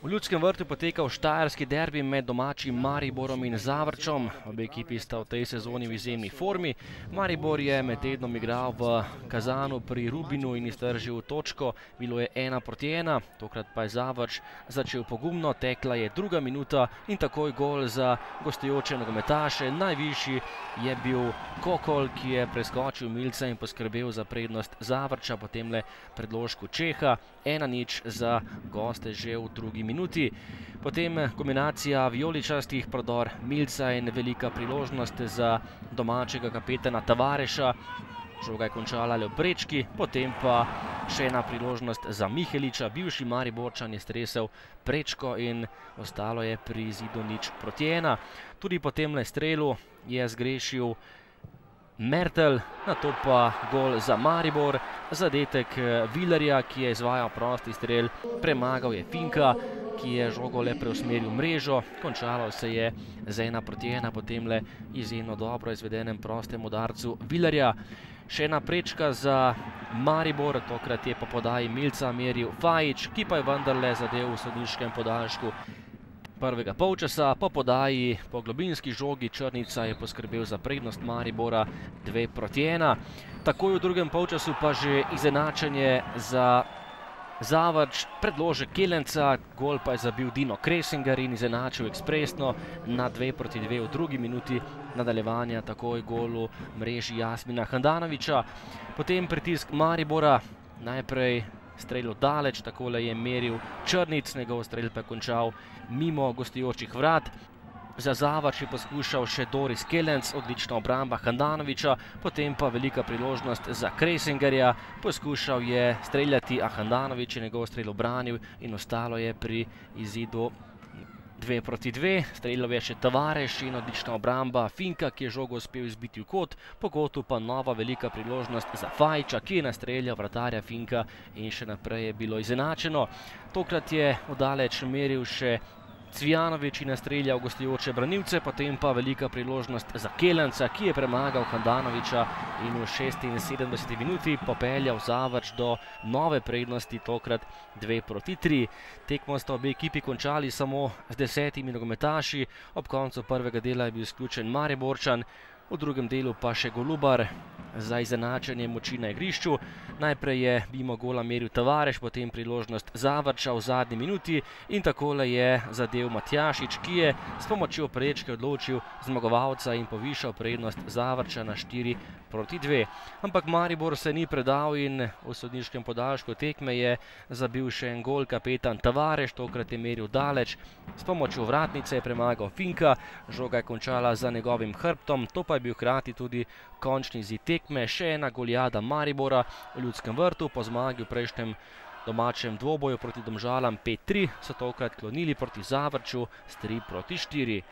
V Ljudskem vrtu potekal štajerski derbi med domačim Mariborom in Zavrčom. Obe ekipi sta v tej sezoni v izjemni formi. Maribor je med tednom igral v Kazanu pri Rubinu in iztržil točko. Bilo je 1:1, tokrat pa je Zavrč začel pogumno, tekla je druga minuta in takoj gol za gostujoče nogometaše. Najvišji je bil Kokol, ki je preskočil Milca in poskrbel za prednost Zavrča, potem le predložku Čeha. 1:0 za goste že v drugi minuti. Potem kombinacija vijoličastih, prodor Milca in velika priložnost za domačega kapetana Tavareša. Žoga je končala le v prečki, potem pa še ena priložnost za Miheliča. Bivši Mariborčan je stresel prečko in ostalo je pri izidu 0:1. Tudi po temle strelu je zgrešil Mertelj, nato pa gol za Maribor. Zadetek Vilerja, ki je izvajal prosti strel, premagal je Finka, ki je žogo le preusmeril v mrežo. Končalo se je z 1:1, potem le izjemno dobro izvedenem prostem udarcu Vilerja. Še ena prečka za Maribor, tokrat je po podaji Milca meril Fajič, ki pa je vendarle zadel v sodniškem podaljšku prvega polčasa. Po podaji po globinski žogi Črnica je poskrbel za prednost Maribora 2:1. Takoj v drugem polčasu pa že izenačenje za Zavrč, predložek Kelenca, gol pa je zabil Dino Kresinger in izenačil ekspresno na 2:2 v drugi minuti nadaljevanja, takoj gol v mreži Jasmina Handanovića. Potem pritisk Maribora, najprej strelil daleč, takole je meril Črnic, njegov strel pa je končal mimo gostujočih vrat. Za Zavrč je poskušal še Doris Kelenc, odlična obramba Handanovića, potem pa velika priložnost za Kresingerja. Poskušal je streljati, a Handanović je njegov strel obranil in ostalo je pri izidu 2:2. Streljal je še Tavareš in odlična obramba Finka, ki je žogo uspel izbiti v kot. Po kotu pa nova velika priložnost za Fajiča, ki je nastreljal vratarja Finka in še naprej je bilo izenačeno. Tokrat je odaleč meril še Cvijanović in nastreljal gostujoče branilce, potem pa velika priložnost za Kelenca, ki je premagal Handanovića in v 76. minuti popeljal Zavrč do nove prednosti, tokrat 2:3. Tekmo sta obe ekipi končali samo z 10 nogometaši, ob koncu prvega dela je bil izključen Mariborčan, v drugem delu pa še Golubar za izenačenje moči na igrišču. Najprej je mimo gola meril Tavareš, potem priložnost Zavrča v zadnji minuti in takole je zadel Matjašič, ki je s pomočjo prečke odločil zmagovalca in povišal prednost Zavrča na 4:2. Ampak Maribor se ni predal in v sodniškem podaljšku tekme je zabil še en gol kapetan Tavareš, tokrat je meril daleč. S pomočjo vratnice je premagal Finka, žoga je končala za njegovim hrbtom, to pa je bil hkrati tudi končni izid tekme. Še ena goljada Maribora v Ljudskem vrtu. Po zmagi v prejšnjem domačem dvoboju proti Domžalam 5:3 so tokrat klonili proti Zavrču s 3:4.